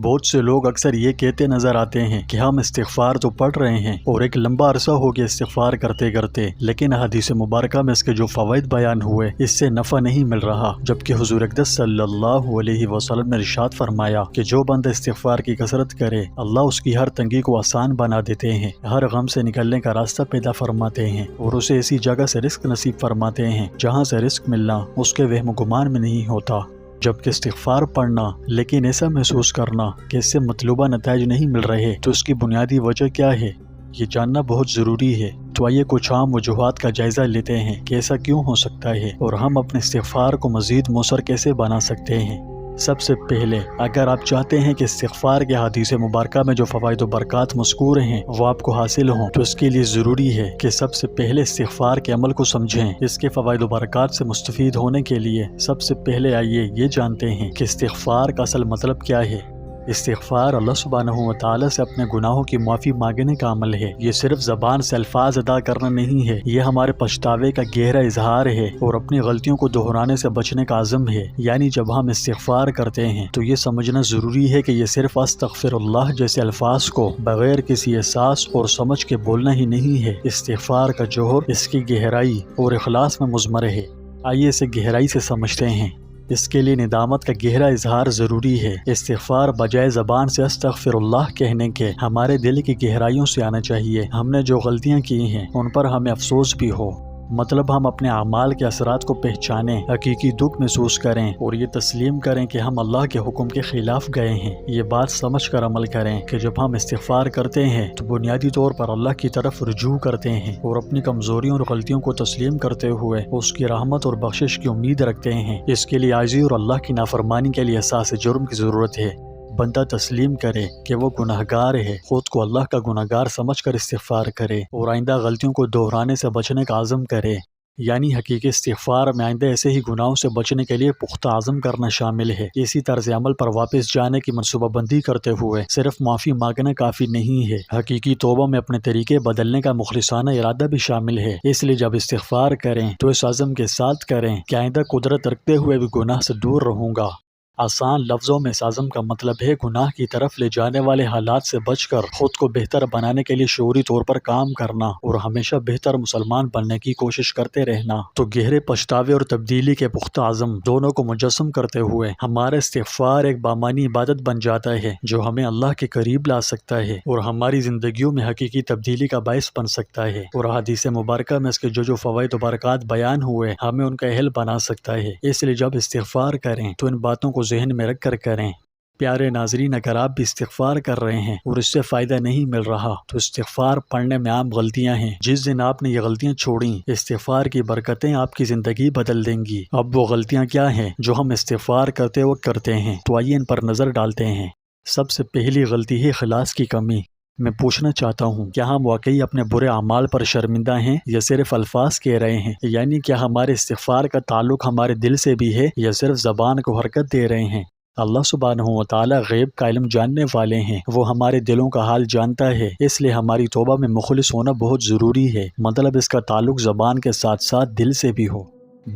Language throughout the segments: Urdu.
بہت سے لوگ اکثر یہ کہتے نظر آتے ہیں کہ ہم استغفار تو پڑھ رہے ہیں اور ایک لمبا عرصہ ہو گیا استغفار کرتے کرتے، لیکن حدیث مبارکہ میں اس کے جو فوائد بیان ہوئے اس سے نفع نہیں مل رہا، جبکہ حضور اقدس صلی اللہ علیہ وسلم نے ارشاد فرمایا کہ جو بندہ استغفار کی کثرت کرے اللہ اس کی ہر تنگی کو آسان بنا دیتے ہیں، ہر غم سے نکلنے کا راستہ پیدا فرماتے ہیں اور اسے ایسی جگہ سے رزق نصیب فرماتے ہیں جہاں سے رزق ملنا اس کے وہم و گمان میں نہیں ہوتا۔ جبکہ استغفار پڑھنا لیکن ایسا محسوس کرنا کہ اس سے مطلوبہ نتائج نہیں مل رہے، تو اس کی بنیادی وجہ کیا ہے، یہ جاننا بہت ضروری ہے۔ تو آئیے کچھ عام وجوہات کا جائزہ لیتے ہیں کہ ایسا کیوں ہو سکتا ہے اور ہم اپنے استغفار کو مزید مؤثر کیسے بنا سکتے ہیں۔ سب سے پہلے، اگر آپ چاہتے ہیں کہ استغفار کے حدیث مبارکہ میں جو فوائد و برکات مذکور ہیں وہ آپ کو حاصل ہوں، تو اس کے لیے ضروری ہے کہ سب سے پہلے استغفار کے عمل کو سمجھیں۔ اس کے فوائد و برکات سے مستفید ہونے کے لیے سب سے پہلے آئیے یہ جانتے ہیں کہ استغفار کا اصل مطلب کیا ہے۔ استغفار اللہ سبحانہ و تعالیٰ سے اپنے گناہوں کی معافی مانگنے کا عمل ہے۔ یہ صرف زبان سے الفاظ ادا کرنا نہیں ہے، یہ ہمارے پچھتاوے کا گہرا اظہار ہے اور اپنی غلطیوں کو دہرانے سے بچنے کا عزم ہے۔ یعنی جب ہم استغفار کرتے ہیں تو یہ سمجھنا ضروری ہے کہ یہ صرف استغفر اللہ جیسے الفاظ کو بغیر کسی احساس اور سمجھ کے بولنا ہی نہیں ہے۔ استغفار کا جوہر اس کی گہرائی اور اخلاص میں مضمر ہے۔ آئیے اسے گہرائی سے سمجھتے ہیں۔ اس کے لیے ندامت کا گہرا اظہار ضروری ہے۔ استغفار بجائے زبان سے استغفر اللہ کہنے کے ہمارے دل کی گہرائیوں سے آنا چاہیے۔ ہم نے جو غلطیاں کی ہیں ان پر ہمیں افسوس بھی ہو، مطلب ہم اپنے اعمال کے اثرات کو پہچانیں، حقیقی دکھ محسوس کریں اور یہ تسلیم کریں کہ ہم اللہ کے حکم کے خلاف گئے ہیں۔ یہ بات سمجھ کر عمل کریں کہ جب ہم استغفار کرتے ہیں تو بنیادی طور پر اللہ کی طرف رجوع کرتے ہیں اور اپنی کمزوریوں اور غلطیوں کو تسلیم کرتے ہوئے اس کی رحمت اور بخشش کی امید رکھتے ہیں۔ اس کے لیے عاجزی اور اللہ کی نافرمانی کے لیے احساس جرم کی ضرورت ہے۔ بندہ تسلیم کرے کہ وہ گناہگار ہے، خود کو اللہ کا گناہگار سمجھ کر استغفار کرے اور آئندہ غلطیوں کو دہرانے سے بچنے کا عزم کرے۔ یعنی حقیقی استغفار میں آئندہ ایسے ہی گناہوں سے بچنے کے لیے پختہ عزم کرنا شامل ہے۔ اسی طرز عمل پر واپس جانے کی منصوبہ بندی کرتے ہوئے صرف معافی مانگنا کافی نہیں ہے، حقیقی توبہ میں اپنے طریقے بدلنے کا مخلصانہ ارادہ بھی شامل ہے۔ اس لیے جب استغفار کریں تو اس عزم کے ساتھ کریں کہ آئندہ قدرت رکھتے ہوئے بھی گناہ سے دور رہوں گا۔ آسان لفظوں میں اس عزم کا مطلب ہے گناہ کی طرف لے جانے والے حالات سے بچ کر خود کو بہتر بنانے کے لیے شعوری طور پر کام کرنا اور ہمیشہ بہتر مسلمان بننے کی کوشش کرتے رہنا۔ تو گہرے پچھتاوے اور تبدیلی کے پختہ عزم دونوں کو مجسم کرتے ہوئے ہمارا استغفار ایک بامانی عبادت بن جاتا ہے جو ہمیں اللہ کے قریب لا سکتا ہے اور ہماری زندگیوں میں حقیقی تبدیلی کا باعث بن سکتا ہے۔ اور حدیث مبارکہ میں اس کے جو فوائد و برکات بیان ہوئے ہمیں ان کا اہل بنا سکتا ہے۔ اس لیے جب استغفار کریں تو ان باتوں کو ذہن میں رکھ کر کریں۔ پیارے ناظرین، اگر آپ بھی استغفار کر رہے ہیں اور اس سے فائدہ نہیں مل رہا تو استغفار پڑھنے میں عام غلطیاں ہیں۔ جس دن آپ نے یہ غلطیاں چھوڑیں، استغفار کی برکتیں آپ کی زندگی بدل دیں گی۔ اب وہ غلطیاں کیا ہیں جو ہم استغفار کرتے وقت کرتے ہیں؟ تو آئیے ان پر نظر ڈالتے ہیں۔ سب سے پہلی غلطی ہے اخلاص کی کمی۔ میں پوچھنا چاہتا ہوں، کیا ہم واقعی اپنے برے اعمال پر شرمندہ ہیں یا صرف الفاظ کہہ رہے ہیں؟ یعنی کیا ہمارے استغفار کا تعلق ہمارے دل سے بھی ہے یا صرف زبان کو حرکت دے رہے ہیں؟ اللہ سبحانہ و تعالیٰ غیب کا علم جاننے والے ہیں، وہ ہمارے دلوں کا حال جانتا ہے، اس لیے ہماری توبہ میں مخلص ہونا بہت ضروری ہے، مطلب اس کا تعلق زبان کے ساتھ ساتھ دل سے بھی ہو۔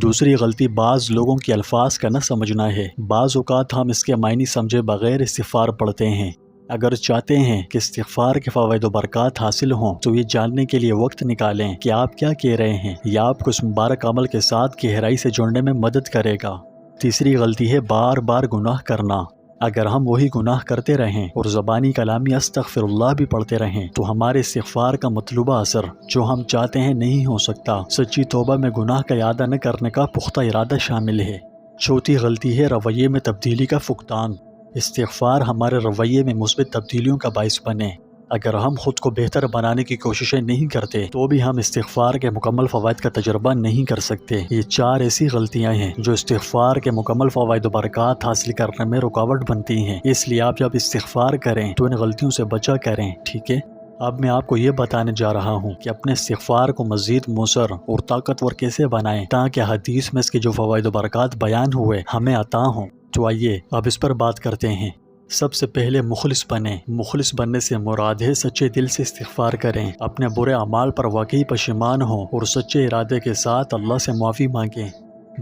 دوسری غلطی بعض لوگوں کی الفاظ کا نہ سمجھنا ہے۔ بعض اوقات ہم اس کے معنی سمجھے بغیر استغفار پڑھتے ہیں۔ اگر چاہتے ہیں کہ استغفار کے فوائد و برکات حاصل ہوں تو یہ جاننے کے لیے وقت نکالیں کہ آپ کیا کہہ رہے ہیں، یا آپ کو اس مبارک عمل کے ساتھ گہرائی سے جڑنے میں مدد کرے گا۔ تیسری غلطی ہے بار بار گناہ کرنا۔ اگر ہم وہی گناہ کرتے رہیں اور زبانی کلامی استغفر اللہ بھی پڑھتے رہیں تو ہمارے استغفار کا مطلوبہ اثر جو ہم چاہتے ہیں نہیں ہو سکتا۔ سچی توبہ میں گناہ کا اعادہ نہ کرنے کا پختہ ارادہ شامل ہے۔ چوتھی غلطی ہے رویے میں تبدیلی کا فقدان۔ استغفار ہمارے رویے میں مثبت تبدیلیوں کا باعث بنے۔ اگر ہم خود کو بہتر بنانے کی کوششیں نہیں کرتے تو بھی ہم استغفار کے مکمل فوائد کا تجربہ نہیں کر سکتے۔ یہ 4 ایسی غلطیاں ہیں جو استغفار کے مکمل فوائد و برکات حاصل کرنے میں رکاوٹ بنتی ہیں۔ اس لیے آپ جب استغفار کریں تو ان غلطیوں سے بچا کریں، ٹھیک ہے؟ اب میں آپ کو یہ بتانے جا رہا ہوں کہ اپنے استغفار کو مزید مؤثر اور طاقتور کیسے بنائیں تاکہ حدیث میں اس کے جو فوائد و برکات بیان ہوئے ہمیں عطا ہوں۔ تو آئیے اب اس پر بات کرتے ہیں۔ سب سے پہلے مخلص بنیں۔ مخلص بننے سے مراد ہے سچے دل سے استغفار کریں، اپنے برے اعمال پر واقعی پشیمان ہوں اور سچے ارادے کے ساتھ اللہ سے معافی مانگیں۔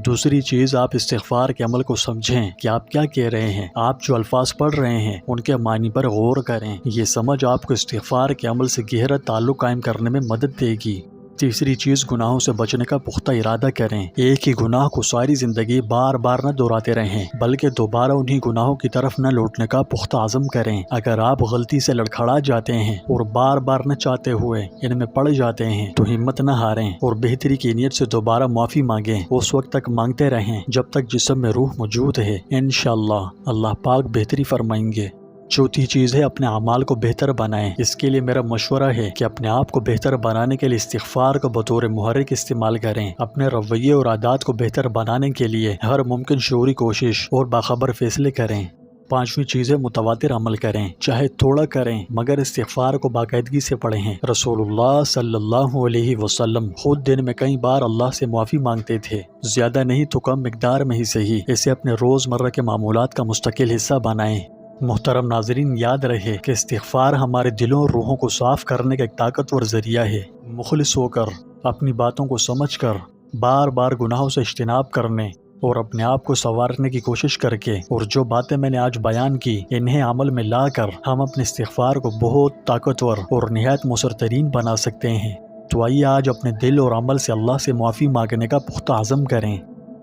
دوسری چیز، آپ استغفار کے عمل کو سمجھیں کہ آپ کیا کہہ رہے ہیں، آپ جو الفاظ پڑھ رہے ہیں ان کے معنی پر غور کریں، یہ سمجھ آپ کو استغفار کے عمل سے گہرا تعلق قائم کرنے میں مدد دے گی۔ تیسری چیز، گناہوں سے بچنے کا پختہ ارادہ کریں، ایک ہی گناہ کو ساری زندگی بار بار نہ دہراتے رہیں بلکہ دوبارہ انہی گناہوں کی طرف نہ لوٹنے کا پختہ عزم کریں۔ اگر آپ غلطی سے لڑکھڑا جاتے ہیں اور بار بار نہ چاہتے ہوئے ان میں پڑ جاتے ہیں تو ہمت نہ ہاریں اور بہتری کی نیت سے دوبارہ معافی مانگیں، اس وقت تک مانگتے رہیں جب تک جسم میں روح موجود ہے، انشاءاللہ اللہ پاک بہتری فرمائیں گے۔ چوتھی چیز ہے، اپنے اعمال کو بہتر بنائیں۔ اس کے لیے میرا مشورہ ہے کہ اپنے آپ کو بہتر بنانے کے لیے استغفار کو بطور محرک استعمال کریں۔ اپنے رویے اور عادات کو بہتر بنانے کے لیے ہر ممکن شعوری کوشش اور باخبر فیصلے کریں۔ پانچویں چیز ہے، متواتر عمل کریں، چاہے تھوڑا کریں مگر استغفار کو باقاعدگی سے پڑھیں۔ رسول اللہ صلی اللہ علیہ وسلم خود دن میں کئی بار اللہ سے معافی مانگتے تھے، زیادہ نہیں تو کم مقدار میں ہی صحیح۔ اسے اپنے روزمرہ کے معمولات کا مستقل حصہ بنائیں۔ محترم ناظرین، یاد رہے کہ استغفار ہمارے دلوں اور روحوں کو صاف کرنے کا ایک طاقتور ذریعہ ہے۔ مخلص ہو کر، اپنی باتوں کو سمجھ کر، بار بار گناہوں سے اجتناب کرنے اور اپنے آپ کو سنوارنے کی کوشش کر کے، اور جو باتیں میں نے آج بیان کی انہیں عمل میں لا کر ہم اپنے استغفار کو بہت طاقتور اور نہایت مؤثر ترین بنا سکتے ہیں۔ تو آئیے آج اپنے دل اور عمل سے اللہ سے معافی مانگنے کا پختہ عزم کریں۔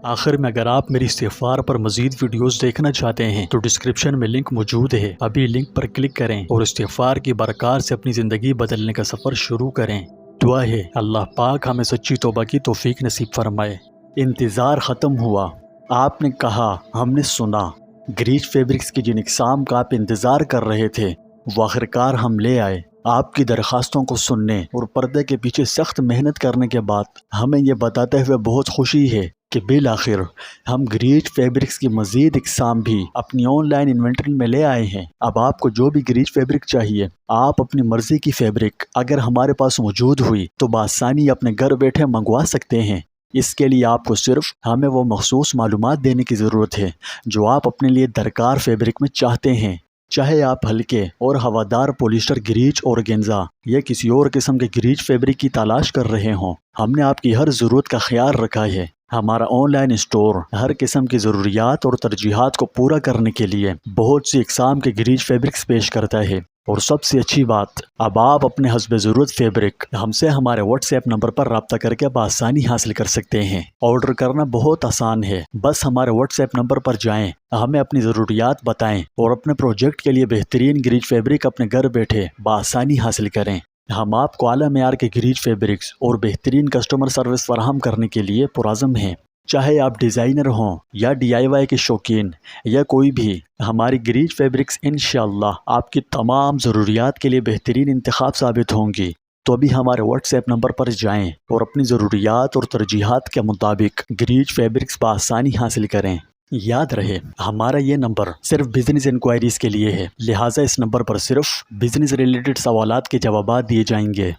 آخر میں، اگر آپ میری استغفار پر مزید ویڈیوز دیکھنا چاہتے ہیں تو ڈسکرپشن میں لنک موجود ہے، ابھی لنک پر کلک کریں اور استغفار کی برکات سے اپنی زندگی بدلنے کا سفر شروع کریں۔ دعا ہے اللہ پاک ہمیں سچی توبہ کی توفیق نصیب فرمائے۔ انتظار ختم ہوا، آپ نے کہا، ہم نے سنا، گریج فیبرکس کی جن اقسام کا آپ انتظار کر رہے تھے وہ آخرکار ہم لے آئے۔ آپ کی درخواستوں کو سننے اور پردے کے پیچھے سخت محنت کرنے کے بعد ہمیں یہ بتاتے ہوئے بہت خوشی ہے کہ بالآخر ہم گریج فیبرکس کی مزید اقسام بھی اپنی آن لائن انوینٹری میں لے آئے ہیں۔ اب آپ کو جو بھی گریج فیبرک چاہیے، آپ اپنی مرضی کی فیبرک اگر ہمارے پاس موجود ہوئی تو بآسانی اپنے گھر بیٹھے منگوا سکتے ہیں۔ اس کے لیے آپ کو صرف ہمیں وہ مخصوص معلومات دینے کی ضرورت ہے جو آپ اپنے لیے درکار فیبرک میں چاہتے ہیں، چاہے آپ ہلکے اور ہوادار پولیسٹر گریج اورگینزا یا کسی اور قسم کے گریج فیبرک کی تلاش کر رہے ہوں، ہم نے آپ کی ہر ضرورت کا خیال رکھا ہے۔ ہمارا آن لائن اسٹور ہر قسم کی ضروریات اور ترجیحات کو پورا کرنے کے لیے بہت سی اقسام کے گریج فیبرکس پیش کرتا ہے، اور سب سے اچھی بات، اب آپ اپنے حسب ضرورت فیبرک ہم سے ہمارے واٹس ایپ نمبر پر رابطہ کر کے بآسانی حاصل کر سکتے ہیں۔ آرڈر کرنا بہت آسان ہے، بس ہمارے واٹس ایپ نمبر پر جائیں، ہمیں اپنی ضروریات بتائیں اور اپنے پروجیکٹ کے لیے بہترین گریج فیبرک اپنے گھر بیٹھے بآسانی حاصل کریں۔ ہم آپ کو اعلیٰ معیار کے گریج فیبرکس اور بہترین کسٹمر سروس فراہم کرنے کے لیے پرعزم ہیں۔ چاہے آپ ڈیزائنر ہوں یا DIY کے شوقین یا کوئی بھی، ہماری گریج فیبرکس انشاءاللہ آپ کی تمام ضروریات کے لیے بہترین انتخاب ثابت ہوں گی۔ تو ابھی ہمارے واٹس ایپ نمبر پر جائیں اور اپنی ضروریات اور ترجیحات کے مطابق گریج فیبرکس بآسانی حاصل کریں۔ یاد رہے، ہمارا یہ نمبر صرف بزنس انکوائریز کے لیے ہے، لہٰذا اس نمبر پر صرف بزنس ریلیٹڈ سوالات کے جوابات دیے جائیں گے۔